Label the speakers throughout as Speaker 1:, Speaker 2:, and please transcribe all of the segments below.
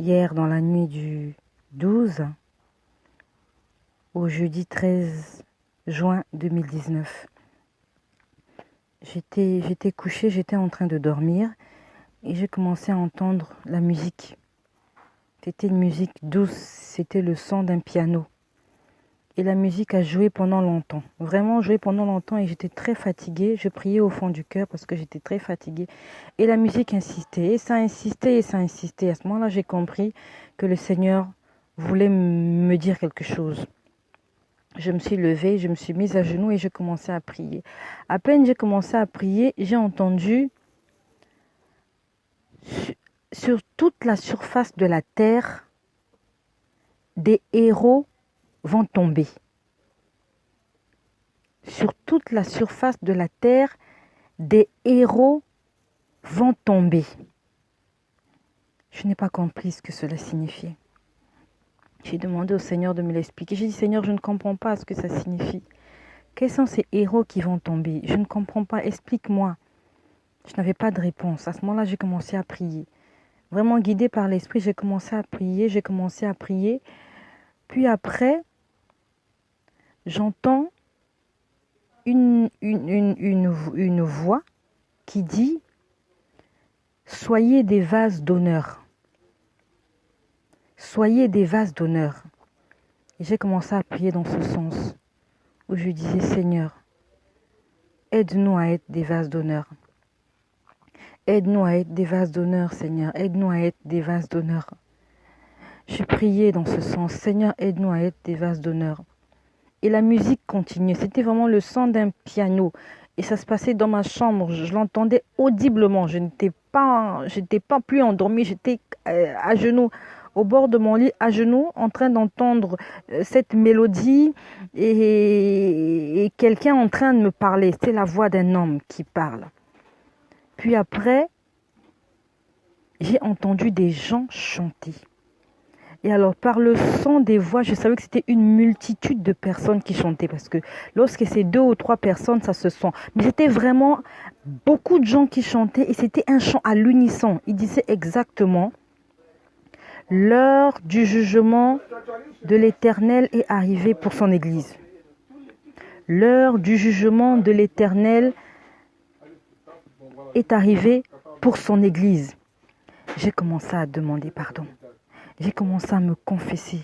Speaker 1: hier dans la nuit du 12 au jeudi 13 juin 2019. J'étais couchée, j'étais en train de dormir et j'ai commencé à entendre la musique. C'était une musique douce, c'était le son d'un piano. Et la musique a joué pendant longtemps, vraiment joué pendant longtemps et j'étais très fatiguée. Je priais au fond du cœur parce que j'étais très fatiguée. Et la musique insistait, et ça insistait, et ça insistait. À ce moment-là, j'ai compris que le Seigneur voulait me dire quelque chose. Je me suis levée, je me suis mise à genoux et j'ai commencé à prier. À peine j'ai commencé à prier, j'ai entendu sur toute la surface de la terre, des héros vont tomber. Sur toute la surface de la terre, des héros vont tomber. Je n'ai pas compris ce que cela signifiait. J'ai demandé au Seigneur de me l'expliquer. J'ai dit, Seigneur, je ne comprends pas ce que ça signifie. Quels sont ces héros qui vont tomber? Je ne comprends pas, explique-moi. Je n'avais pas de réponse. À ce moment-là, j'ai commencé à prier. Vraiment guidée par l'Esprit, j'ai commencé à prier. Puis après, j'entends une voix qui dit « Soyez des vases d'honneur. Soyez des vases d'honneur. » Et j'ai commencé à prier dans ce sens, où je disais « Seigneur, aide-nous à être des vases d'honneur. Aide-nous à être des vases d'honneur, Seigneur. Aide-nous à être des vases d'honneur. » Je priais dans ce sens « Seigneur, aide-nous à être des vases d'honneur. » Et la musique continuait. C'était vraiment le son d'un piano. Et ça se passait dans ma chambre. Je l'entendais audiblement. Je n'étais pas plus endormie. J'étais à genoux, au bord de mon lit, à genoux, en train d'entendre cette mélodie et quelqu'un en train de me parler. C'était la voix d'un homme qui parle. Puis après, j'ai entendu des gens chanter. Et alors, par le son des voix, je savais que c'était une multitude de personnes qui chantaient. Parce que lorsque c'est 2 ou 3 personnes, ça se sent. Mais c'était vraiment beaucoup de gens qui chantaient. Et c'était un chant à l'unisson. Il disait exactement « L'heure du jugement de l'Éternel est arrivée pour son Église. L'heure du jugement de l'Éternel est arrivée pour son Église. » J'ai commencé à demander pardon. J'ai commencé à me confesser.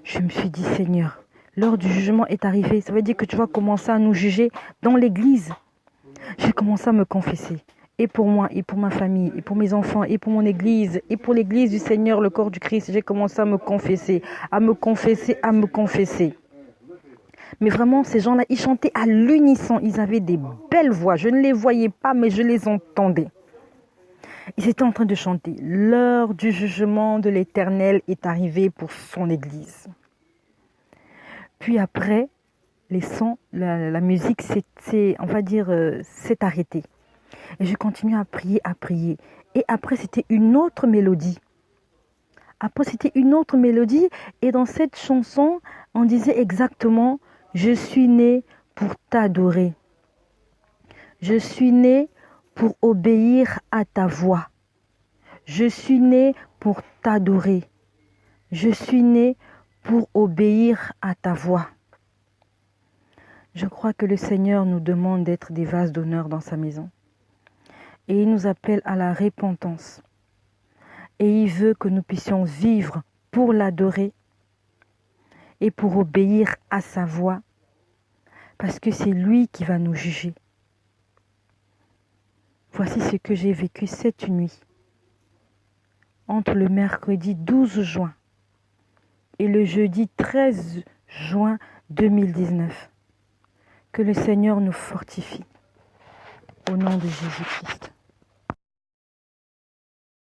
Speaker 1: Je me suis dit, Seigneur, l'heure du jugement est arrivée. Ça veut dire que tu vas commencer à nous juger dans l'église. J'ai commencé à me confesser. Et pour moi, et pour ma famille, et pour mes enfants, et pour mon église, et pour l'église du Seigneur, le corps du Christ. J'ai commencé à me confesser, à me confesser, à me confesser. Mais vraiment, ces gens-là, ils chantaient à l'unisson. Ils avaient des belles voix. Je ne les voyais pas, mais je les entendais. Ils étaient en train de chanter « L'heure du jugement de l'Éternel est arrivée pour son Église. » Puis après, les sons, la musique s'est arrêtée. Et je continue à prier. Et après, c'était une autre mélodie. Et dans cette chanson, on disait exactement « Je suis né pour t'adorer. Je suis né pour obéir à ta voix. Je suis né pour t'adorer. Je suis né pour obéir à ta voix. » Je crois que le Seigneur nous demande d'être des vases d'honneur dans sa maison. Et il nous appelle à la repentance. Et il veut que nous puissions vivre pour l'adorer et pour obéir à sa voix. Parce que c'est lui qui va nous juger. Voici ce que j'ai vécu cette nuit, entre le mercredi 12 juin et le jeudi 13 juin 2019. Que le Seigneur nous fortifie. Au nom de Jésus-Christ.